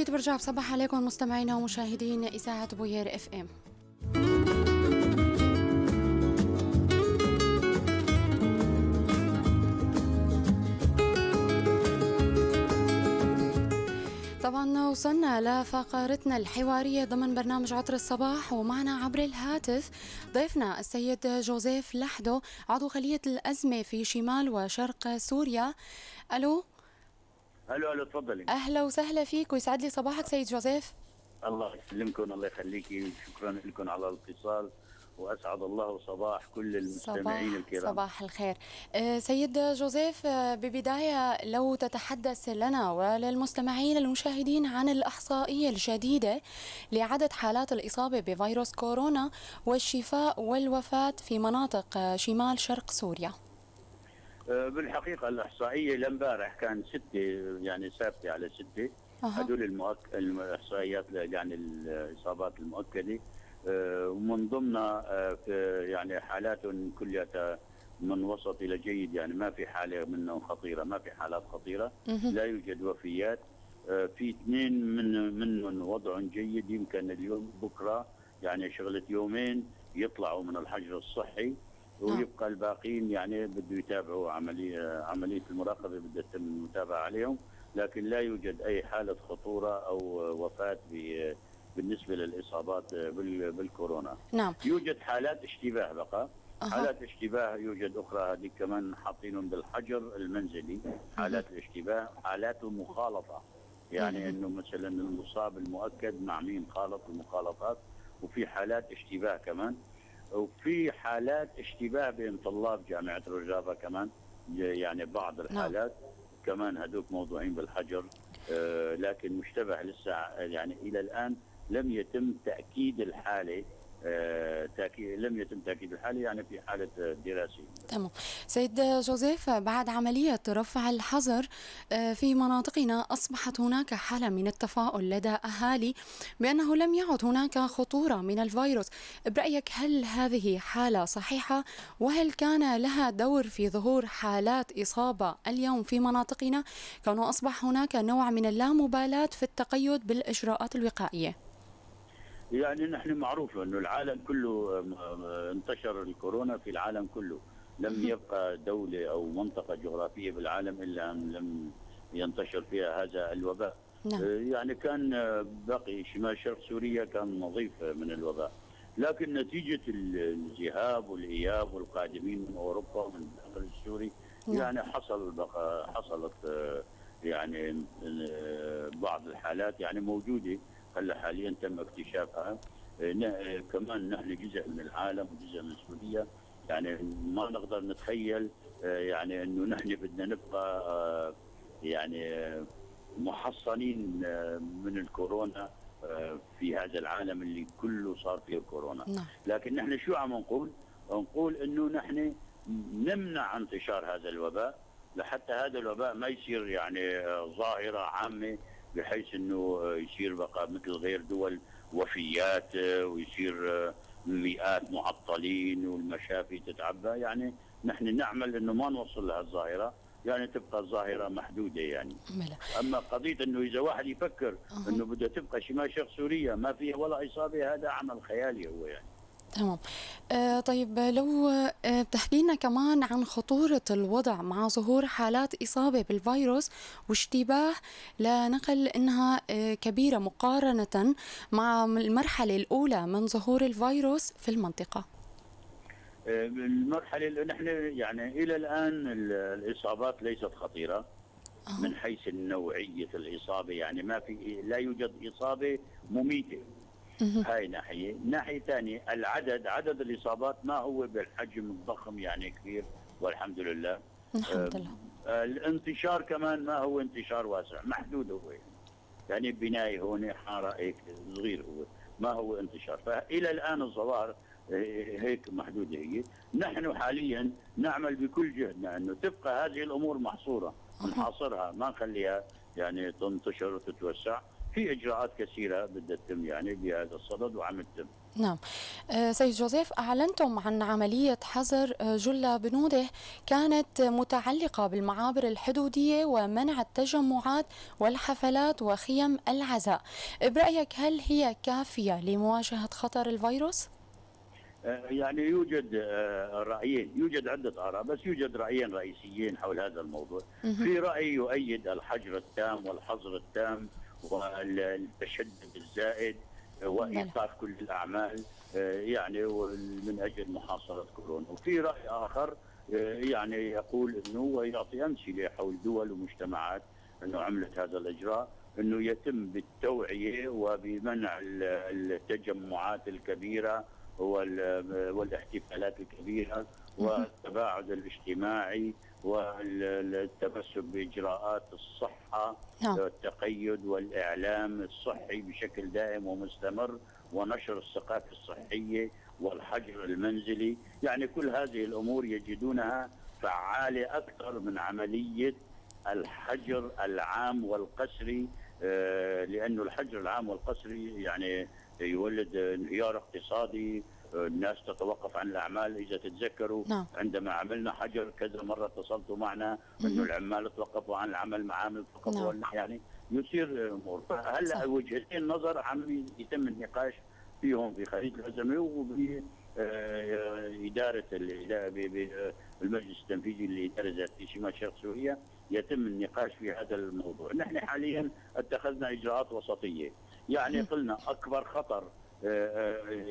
جديد برجع بصبح عليكم مستمعينا ومشاهدين إذاعة بوير اف ام. طبعا وصلنا لفقرتنا الحوارية ضمن برنامج عطر الصباح، ومعنا عبر الهاتف ضيفنا السيد جوزيف لحدو، عضو خلية الأزمة في شمال وشرق سوريا. ألو الو تفضلي. أهلا وسهلا فيك ويسعد لي صباحك سيد جوزيف. الله يسلمكم، الله يخليكي، شكرا لكم على الاتصال، واسعد الله صباح كل المستمعين الكرام. صباح الخير. سيد جوزيف، ببداية لو تتحدث لنا وللمستمعين المشاهدين عن الإحصائية الجديدة لعدد حالات الإصابة بفيروس كورونا والشفاء والوفاة في مناطق شمال شرق سوريا. بالحقيقة الإحصائية لامبارح كان 6، يعني ثابتة على 6. هدول الإحصائيات يعني الإصابات المؤكدة، ومن ضمنها يعني حالات كلها من وسط إلى جيد، يعني ما في حالة منهم خطيرة، ما في حالات خطيرة، لا يوجد وفيات. في 2 منهم وضع جيد، يمكن اليوم بكرة يعني شغلة يومين يطلعوا من الحجر الصحي، ويبقى الباقين يعني بده يتابعوا عملية المراقبة، بده يتم المتابعة عليهم، لكن لا يوجد أي حالة خطورة أو وفاة بالنسبة للإصابات بالكورونا. نعم. يوجد حالات اشتباه بقى، حالات اشتباه يوجد أخرى، هذه كمان حاطينهم بالحجر المنزلي. حالات الاشتباه حالات المخالطة، يعني إنه مثلا المصاب المؤكد مع مين خالط، المخالطات، وفي حالات اشتباه كمان، وفي حالات اشتباه بين طلاب جامعة رجافة كمان، يعني بعض الحالات كمان هذوك موضوعين بالحجر. لكن مشتبه لسه، يعني إلى الآن لم يتم تأكيد الحالة، لم يتم تأكيد الحالة، يعني في حالة دراسية. تمام. سيد جوزيف، بعد عملية رفع الحظر في مناطقنا أصبحت هناك حالة من التفاؤل لدى أهالي بأنه لم يعد هناك خطورة من الفيروس. برأيك هل هذه حالة صحيحة؟ وهل كان لها دور في ظهور حالات إصابة اليوم في مناطقنا، كونه أصبح هناك نوع من اللامبالاة في التقيد بالإجراءات الوقائية؟ يعني نحن معروف أنه العالم كله انتشر الكورونا في العالم كله، لم يبقى دولة أو منطقة جغرافية بالعالم إلا أن لم ينتشر فيها هذا الوباء. نعم. يعني كان باقي شمال شرق سوريا كان نظيف من الوباء، لكن نتيجة الذهاب والإياب والقادمين من أوروبا ومن الداخل السوري، يعني حصلت يعني بعض بعض يعني موجودة هلا حاليا تم اكتشافها. كمان نحن جزء من العالم وجزء من سوريا، يعني ما نقدر نتخيل يعني انه نحن بدنا نبقى يعني محصنين من الكورونا في هذا العالم اللي كله صار فيه الكورونا. لكن نحن شو عم نقول انه نحن نمنع انتشار هذا الوباء، لحتى هذا الوباء ما يصير يعني ظاهرة عامة بحيث انه يصير بقى مثل غير دول وفيات، ويصير مئات معطلين والمشافي تتعبى. يعني نحن نعمل انه ما نوصل لهالظاهرة، يعني تبقى الظاهرة محدودة يعني. اما قضية انه اذا واحد يفكر انه بده تبقى شمال شرق سوريا ما فيها ولا اصابة، هذا عمل خيالي هو يعني. تمام. طيب لو بتحكي لنا كمان عن خطورة الوضع مع ظهور حالات إصابة بالفيروس واشتباه لنقل إنها كبيرة مقارنة مع المرحلة الأولى من ظهور الفيروس في المنطقة. المرحلة اللي نحن يعني إلى الآن الإصابات ليست خطيرة من حيث نوعية الإصابة، يعني ما في، لا يوجد إصابة مميتة. هاي ناحية ثانية عدد الإصابات ما هو بالحجم الضخم يعني كبير، والحمد لله. الحمد لله. الانتشار كمان ما هو انتشار واسع، محدود هو، يعني بناية هون حارة هيك صغير، هو ما هو انتشار. فإلى الآن الظواهر هيك محدودة هي. نحن حاليا نعمل بكل جهدنا أنه تبقى هذه الأمور محصورة، نحاصرها، ما نخليها يعني تنتشر وتتوسع، في اجراءات كثيره بدها تتم يعني بهذا الصدد وعم تتم. نعم. سيد جوزيف، أعلنتم عن عملية حظر جلة بنوده كانت متعلقة بالمعابر الحدودية ومنع التجمعات والحفلات وخيم العزاء. برأيك هل هي كافية لمواجهة خطر الفيروس؟ يعني يوجد رأيين، يوجد عدة آراء، بس يوجد رأيين رئيسيين حول هذا الموضوع. مهم. في رأي يؤيد الحجر التام والحظر التام والتشدد الزائد بلى. وإيقاف كل الأعمال يعني من أجل محاصرة كورونا. وفي رأي آخر يعني يقول أنه ويعطي أمثلة حول دول ومجتمعات أنه عملت هذا الإجراء، أنه يتم بالتوعية وبمنع التجمعات الكبيرة والاحتفالات الكبيرة مهم. والتباعد الاجتماعي والتمسك بإجراءات الصحة، نعم. التقيد والإعلام الصحي بشكل دائم ومستمر، ونشر الثقافة الصحية والحجر المنزلي. يعني كل هذه الأمور يجدونها فعالة أكثر من عملية الحجر العام والقسري، لأن الحجر العام والقسري يعني يولد انهيار اقتصادي، الناس تتوقف عن الاعمال. اذا تتذكروا نعم. عندما عملنا حجر كذا مره اتصلتوا معنا انه مهم. العمال توقفوا عن العمل، معامل توقفوا، نعم. يعني يصير امور. فهلا صح. وجهتين النظر عم يتم النقاش فيهم في خليج الازمه وب إدارة المجلس التنفيذي للإدارة الذاتية شمال شرق سوريا. يتم النقاش في هذا الموضوع. نحن حاليا اتخذنا إجراءات وسطية، يعني مهم. قلنا أكبر خطر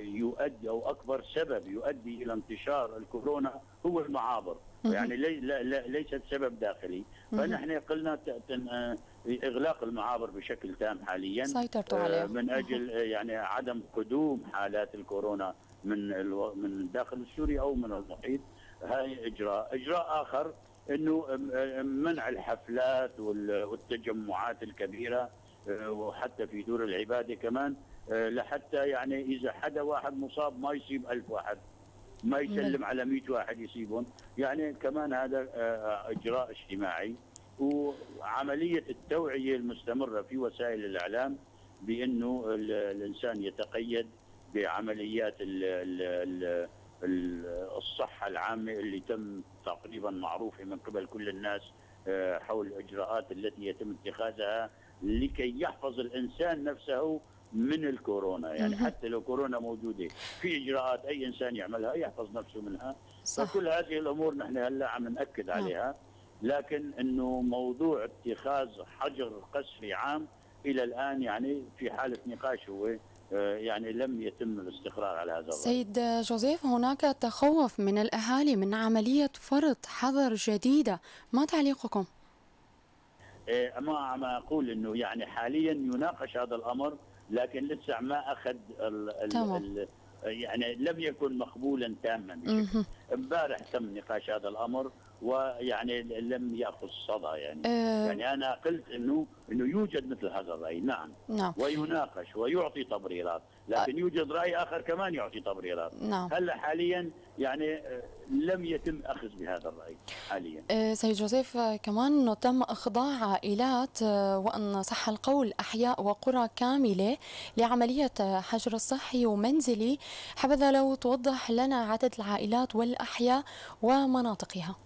يؤدي أو أكبر سبب يؤدي إلى انتشار الكورونا هو المعابر، مهم. يعني ليست سبب داخلي. مهم. فنحن قلنا إغلاق المعابر بشكل تام حاليا سيطرتوا عليها. من مهم. أجل يعني عدم قدوم حالات الكورونا من داخل سوريا أو من المحيط. هاي إجراء آخر أنه منع الحفلات والتجمعات الكبيرة وحتى في دور العبادة كمان، لحتى يعني إذا حدا واحد مصاب ما يصيب 1000 واحد، ما بلى. يسلم على 100 واحد يصيبهم. يعني كمان هذا إجراء اجتماعي. وعملية التوعية المستمرة في وسائل الإعلام بأنه الإنسان يتقيد بعمليات الصحة العامة اللي تم تقريبا معروفة من قبل كل الناس حول الإجراءات التي يتم اتخاذها لكي يحفظ الإنسان نفسه من الكورونا. يعني مهم. حتى لو كورونا موجودة في إجراءات أي إنسان يعملها يحفظ نفسه منها. صح. فكل هذه الأمور نحن هلا عم نأكد نعم. عليها. لكن انه موضوع اتخاذ حجر قسري عام الى الان يعني في حاله نقاش هو يعني لم يتم الاستقرار على هذا الرأي. سيد جوزيف، هناك تخوف من الأهالي من عملية فرض حظر جديدة، ما تعليقكم؟ ما عم اقول انه يعني حاليا يناقش هذا الامر، لكن لسه ما اخذ تمام. يعني لم يكن مقبولا تاما بشكل. مهم. امبارح تم نقاش هذا الامر ويعني لم ياخذ صدى يعني. آه. يعني انا قلت انه يوجد مثل هذا الراي، نعم، نعم. ويناقش ويعطي تبريرات، لكن يوجد راي اخر كمان يعطي تبريرات. نعم. هلا حاليا يعني لم يتم اخذ بهذا الراي حاليا. سيد جوزيف، كمان أنه تم إخضاع عائلات وأن صح القول أحياء وقرى كاملة لعملية حجر صحي ومنزلي. حبذا لو توضح لنا عدد العائلات والأحياء ومناطقها.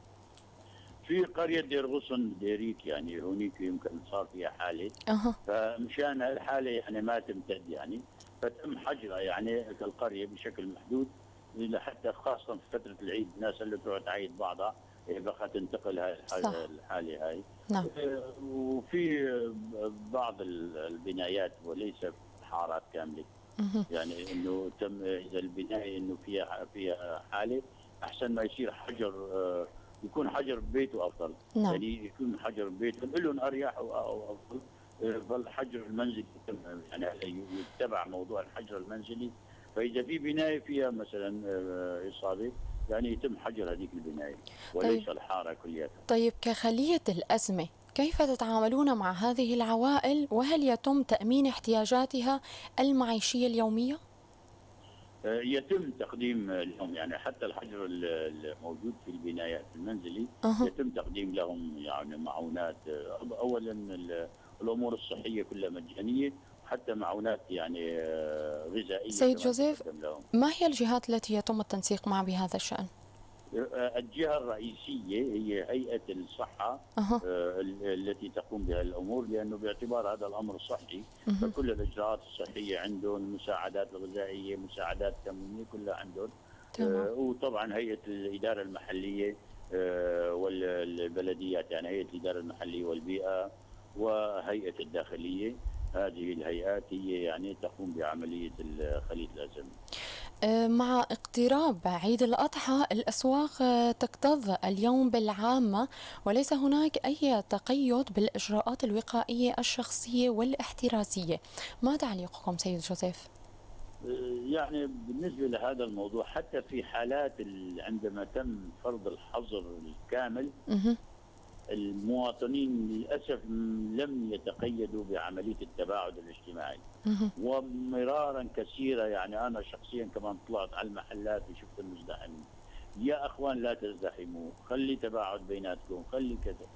في قرية دير غصن ديريك يعني هونيك يمكن صار فيها حالة، أها. فمشان الحالة يعني ما تمتد يعني فتم حجرها يعني كالقرية بشكل محدود لحتى خاصة في فترة العيد الناس اللي تروح تعيد بعضها بقى تنتقل هاي صح. الحالة هاي. نعم. وفي بعض البنايات وليس حارات كاملة، مهم. يعني انه تم اذا البنايه انه فيها حاله احسن ما يصير حجر يكون حجر ببيته افضل. نعم. يعني يكون حجر ببيته لهم اريح او افضل. فالحجر المنزلي يتم يعني يتبع موضوع الحجر المنزلي. فاذا في بنايه فيها مثلا اصابه يعني يتم حجر هذيك البنايه طيب. وليس الحاره كلياتها. طيب، كخلية الأزمة كيف تتعاملون مع هذه العوائل، وهل يتم تأمين احتياجاتها المعيشية اليومية؟ يتم تقديم لهم يعني حتى الحجر الموجود في البنايات المنزلي أها. يتم تقديم لهم يعني معونات. اولا الامور الصحيه كلها مجانيه، حتى معونات يعني غذائيه سيد كمان جوزيف، تقدم لهم. ما هي الجهات التي يتم التنسيق معها بهذا الشأن؟ الجهة الرئيسية هي هيئة الصحة أها. التي تقوم بها الأمور، لأنه باعتبار هذا الأمر صحي مهم. فكل الإجراءات الصحية عندهم، المساعدات الغذائية، مساعدات تموينية كلها عندهم. تمام. وطبعا هيئة الإدارة المحلية والبلديات، يعني هيئة الإدارة المحلية والبيئة وهيئة الداخلية. هذه الهيئات هي يعني تقوم بعملية خلية الأزمة. مع اقتراب عيد الأضحى الأسواق تكتظ اليوم بالعامة، وليس هناك أي تقيد بالإجراءات الوقائية الشخصية والاحترازية. ما تعليقكم سيد جوزيف؟ يعني بالنسبة لهذا الموضوع، حتى في حالات عندما تم فرض الحظر الكامل، مهم. المواطنين للأسف لم يتقيدوا بعملية التباعد الاجتماعي. مهم. ومرارا كثيرة، يعني أنا شخصيا كمان طلعت على المحلات وشفت المزدحمين. يا أخوان لا تزدحموا، خلي تباعد بيناتكم، خلي كذا.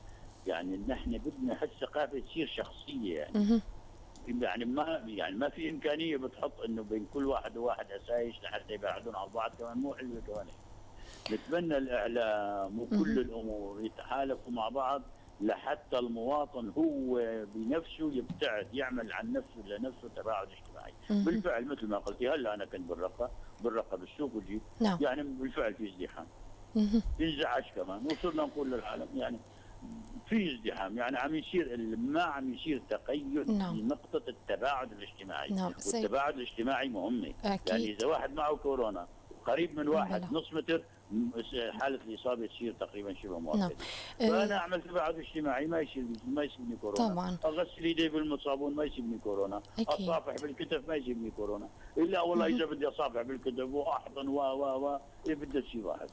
يعني نحن بدنا هالثقافة تصير شخصية. مهم. يعني ما في إمكانية بتحط إنه بين كل واحد وواحد أسايش لحتى يبعدون عن بعض، كمان مو حلوة كمان. نتمنى الإعلام وكل مهم. الأمور يتحالفوا مع بعض لحتى المواطن هو بنفسه يبتعد، يعمل عن نفسه لنفسه تباعد اجتماعي. مهم. بالفعل مثل ما قلتي، هلا أنا كنت بالرقة بالسوق وجيت، نعم. يعني بالفعل في ازدحام، مهم. انزعاج كمان، وصرنا نقول للعالم يعني في ازدحام، يعني ما عم يصير تقيد نعم. لنقطة التباعد الاجتماعي. نعم سيد. والتباعد الاجتماعي مهمة، يعني أكيد. إذا واحد معه كورونا قريب من واحد بلى. نص متر، حالة الإصابة تصير تقريبا شبه نعم. مؤكدة. فأنا أعمل تباعد اجتماعي ما يصيبني كورونا، طبعا. أغسل إيدي بالصابون ما يصيبني كورونا، أكيد. أصافح بالكتف ما يصيبني كورونا، إلا والله مهم. إذا بدي أصافح بالكتف وأحضن إيه بدي شيء واحد.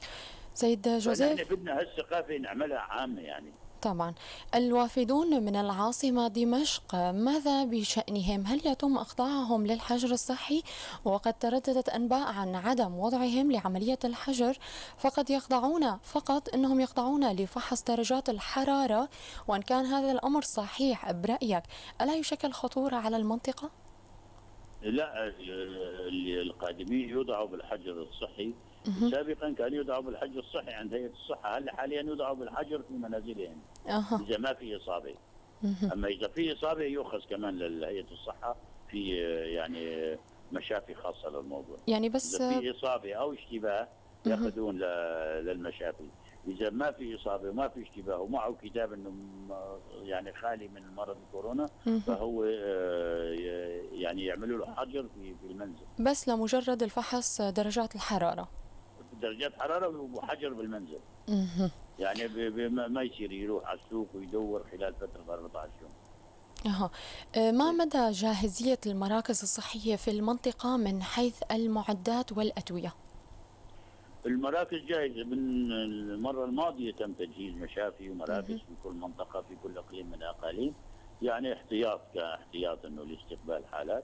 سيد فنحن جوزيف، بدنا هالثقافة نعملها عامة يعني. طبعا الوافدون من العاصمة دمشق ماذا بشأنهم؟ هل يتم إخضاعهم للحجر الصحي؟ وقد ترددت أنباء عن عدم وضعهم لعملية الحجر، فقط أنهم يخضعون لفحص درجات الحرارة. وإن كان هذا الأمر صحيح برأيك، ألا يشكل خطورة على المنطقة؟ لا، القادمين يوضعوا بالحجر الصحي. مهم. سابقا كانوا يوضعوا بالحجر الصحي عند هيئة الصحة، هلا حاليا يوضعوا بالحجر في منازلهم أها. إذا ما في إصابة. مهم. أما إذا في إصابة يؤخذ كمان لهيئة الصحة في يعني مشافي خاصة للموضوع. يعني إذا بس. في إصابة أو اشتباه مهم. يأخذون للمشافي. إذا ما في إصابة وما في اشتباه ومعه كتاب إنه يعني خالي من مرض الكورونا، مهم. فهو يعني يعملوا له حجر في المنزل. بس لمجرد الفحص درجات الحرارة. درجات حرارة وحجر بالمنزل. مهم. يعني ما يصير يروح على السوق ويدور خلال فترة 14 يوم. أها. ما مدى جاهزية المراكز الصحية في المنطقة من حيث المعدات والأدوية؟ المراكز جاهزة، من المرة الماضية تم تجهيز مشافي ومراكز مهم. في كل منطقة في كل إقليم من الأقاليم، يعني كاحتياط إنه لاستقبال حالات.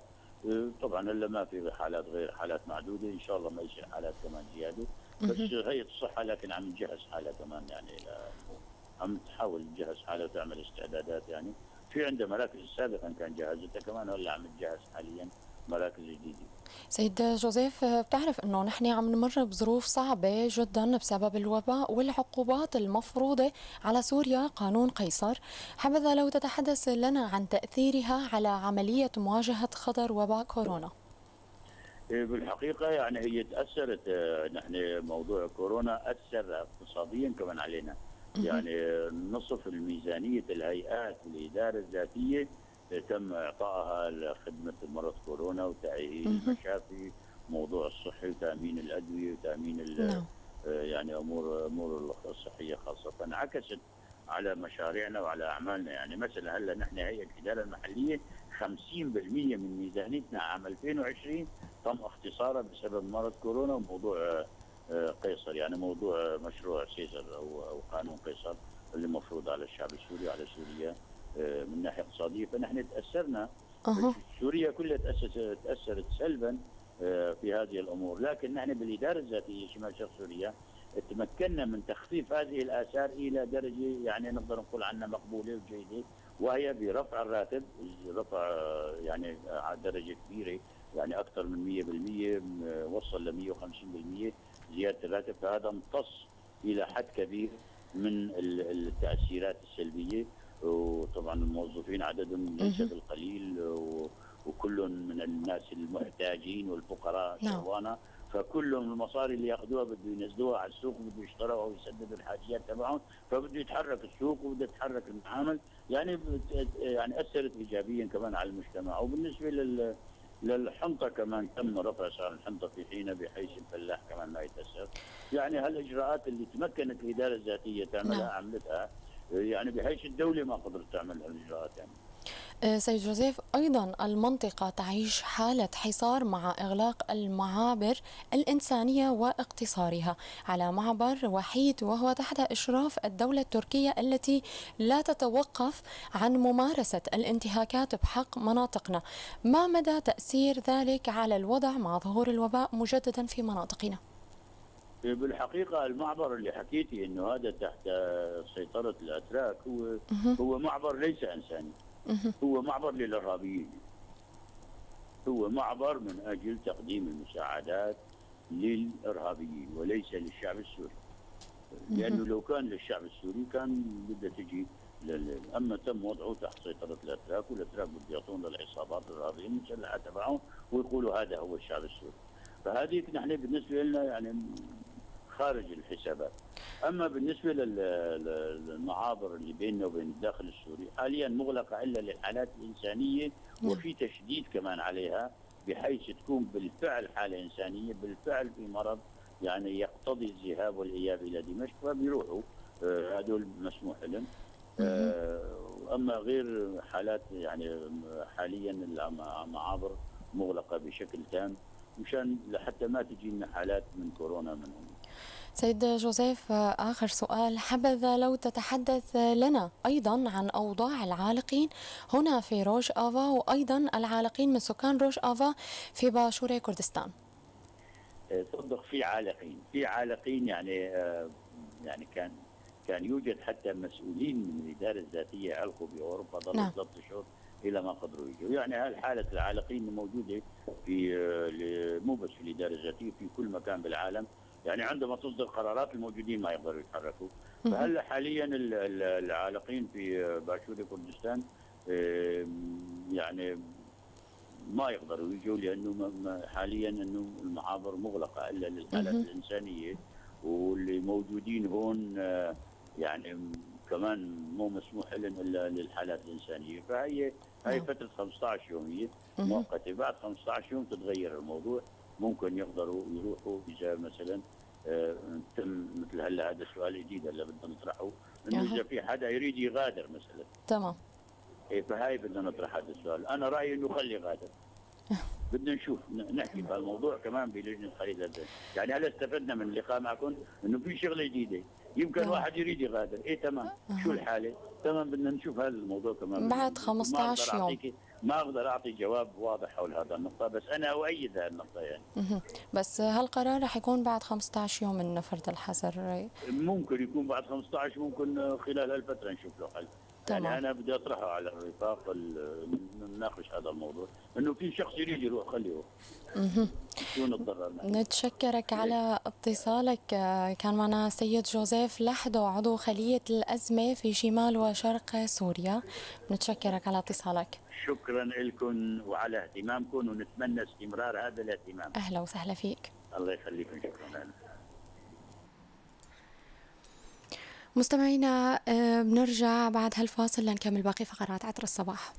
طبعا هلا ما في حالات غير حالات معدودة، إن شاء الله ما يصير حالات كمان زيادة. بس مهم. هيئة الصحة لكن عم تجهز حالة كمان، يعني عم تحاول تجهز حالة وتعمل استعدادات. يعني في عندها مراكز سابقا كان جاهزتها، كمان هلا عم تجهز حاليا مراكز جديدة. سيد جوزيف، بتعرف أنه نحن عم نمر بظروف صعبة جدا بسبب الوباء والعقوبات المفروضة على سوريا، قانون قيصر. حبذا لو تتحدث لنا عن تأثيرها على عملية مواجهة خطر وباء كورونا. بالحقيقة يعني هي تأثرت، نحن موضوع كورونا أثر اقتصاديا كمان علينا. مهم. يعني نصف الميزانية الهيئات الإدارة الذاتية تم إعطائها لخدمة مرض كورونا وتأهيل مهم. المشافي، موضوع الصحي وتأمين الأدوية وتأمين نعم. يعني أمور الصحية خاصة، انعكست على مشاريعنا وعلى أعمالنا. يعني مثلا هلا نحن هيئة الإدارة المحلية 50% من ميزانيتنا عام 2020 تم اختصارها بسبب مرض كورونا وموضوع قيصر، يعني موضوع مشروع سيزر او قانون قيصر اللي مفروض على الشعب السوري وعلى سوريا من ناحيه اقتصاديه. فنحن تاثرنا، أها. سوريا كلها تاثرت سلبا في هذه الامور. لكن نحن بالاداره الذاتيه شمال شرق سوريا تمكنا من تخفيف هذه الآثار إلى درجة يعني نقدر نقول عنها مقبولة وجيدة، وهي برفع الراتب، رفع يعني على درجة كبيرة، يعني أكثر من 100%، وصل ل 150% زيادة الراتب. فهذا امتص إلى حد كبير من التأثيرات السلبية. وطبعا الموظفين عددهم ليس مهم. بالقليل، وكل من الناس المحتاجين والفقراء نعم. شغوانة، فكلهم المصاري اللي ياخذوها بده ينزلوها على السوق وبده يشتروها ويسددوا الحاجيات تبعهم، فبده يتحرك السوق وبده يتحرك المعامل. يعني يعني اثرت ايجابيا كمان على المجتمع. وبالنسبه للحنطه كمان تم رفع سعر الحنطه في حينها بحيث الفلاح كمان ما يتاثر. يعني هالاجراءات اللي تمكنت الاداره الذاتيه تعملها نعم. عملتها، يعني بحيث الدوله ما قدرت تعمل هالاجراءات يعني. سيد جوزيف، أيضا المنطقة تعيش حالة حصار مع إغلاق المعابر الإنسانية واقتصارها على معبر وحيد وهو تحت إشراف الدولة التركية التي لا تتوقف عن ممارسة الانتهاكات بحق مناطقنا. ما مدى تأثير ذلك على الوضع مع ظهور الوباء مجددا في مناطقنا؟ بالحقيقة المعبر اللي حكيتي انه هذا تحت سيطرة الاتراك هو مهم. هو معبر ليس انساني، مهم. هو معبر للارهابيين، هو معبر من اجل تقديم المساعدات للارهابيين وليس للشعب السوري. مهم. لانه لو كان للشعب السوري كان بدها تجي اما تم وضعه تحت سيطرة الاتراك، والاتراك بده يعطون للعصابات الارهابية المسلحة تبعهم ويقولوا هذا هو الشعب السوري. فهذيك نحن بالنسبة لنا يعني خارج الحسابات. اما بالنسبه للمعابر اللي بيننا وبين الداخل السوري حاليا مغلقه الا للحالات الانسانيه، نعم. وفي تشديد كمان عليها بحيث تكون بالفعل حاله انسانيه، بالفعل في مرض يعني يقتضي الذهاب والاياب الى دمشق فبيروحوا، هذول مسموح لهم. مهم. اما غير حالات يعني حاليا المعابر مغلقه بشكل تام مشان لحتى ما تجي لنا حالات من كورونا منهم. سيد جوزيف، آخر سؤال، حبذا لو تتحدث لنا أيضا عن أوضاع العالقين هنا في روج آفا وأيضا العالقين من سكان روج آفا في باشوري كردستان. صدق في عالقين يعني يعني كان يوجد حتى مسؤولين من الاداره الذاتيه علقوا باوروبا ظلوا نعم. 3 اشهر الى ما قدروا يجوا. يعني هالحاله العالقين موجوده في مو بس في الاداره الذاتيه، في كل مكان بالعالم. يعني عندما تصدر قرارات الموجودين ما يقدروا يتحركوا. مهم. فهلا حاليا العالقين في باشوري كردستان يعني ما يقدروا يجوا لانه حاليا انه المعابر مغلقه الا للحالات مهم. الانسانيه، واللي موجودين هون يعني كمان مو مسموح لهم الا للحالات الانسانيه. هي نعم. فتره 15 يوم هي مهم. مؤقته، بعد 15 يوم تتغير الموضوع. ممكن يقدروا يروحوا اذا مثلا تم مثل هلا. هذا سؤال جديد هلا بدنا نطرحه، انه أها. اذا في حدا يريد يغادر مثلا. تمام. إيه، فهاي بدنا نطرح هذا السؤال. انا رايي انه خلي غادر، بدنا نشوف نحكي بهالموضوع كمان بلجنه خليل الدين. يعني هلا استفدنا من اللقاء معكم انه في شغله جديده، يمكن نعم. واحد يريد يغادر. ايه تمام، شو أها. الحاله؟ تمام، بدنا نشوف هذا الموضوع كمان بعد ما اقدر 15 يوم. اعطيك، ما اقدر اعطي جواب واضح حول هذا النقطه، بس انا اؤيد هذه النقطه يعني. مهم. بس هالقرار رح يكون بعد 15 يوم من فرض الحظر. ممكن يكون بعد 15، ممكن خلال هالفتره نشوف له حل. يعني تمام. انا بدي اطرحه على الرفاق نناقش هذا الموضوع، انه في شخص يريد يروح خليه يروح. مهم. شو نتضرر نحن؟ نتشكرك ليك. على اتصالك. كان معنا السيد جوزيف لحدو عضو خلية الأزمة في شمال وشرق سوريا. نتشكرك على اتصالك. شكرا لكم وعلى اهتمامكم، ونتمنى استمرار هذا الاهتمام. أهلا وسهلا فيك. الله يخليكم، شكرا. مستمعينا، بنرجع بعد هالفاصل لنكمل باقي فقرات عطر الصباح.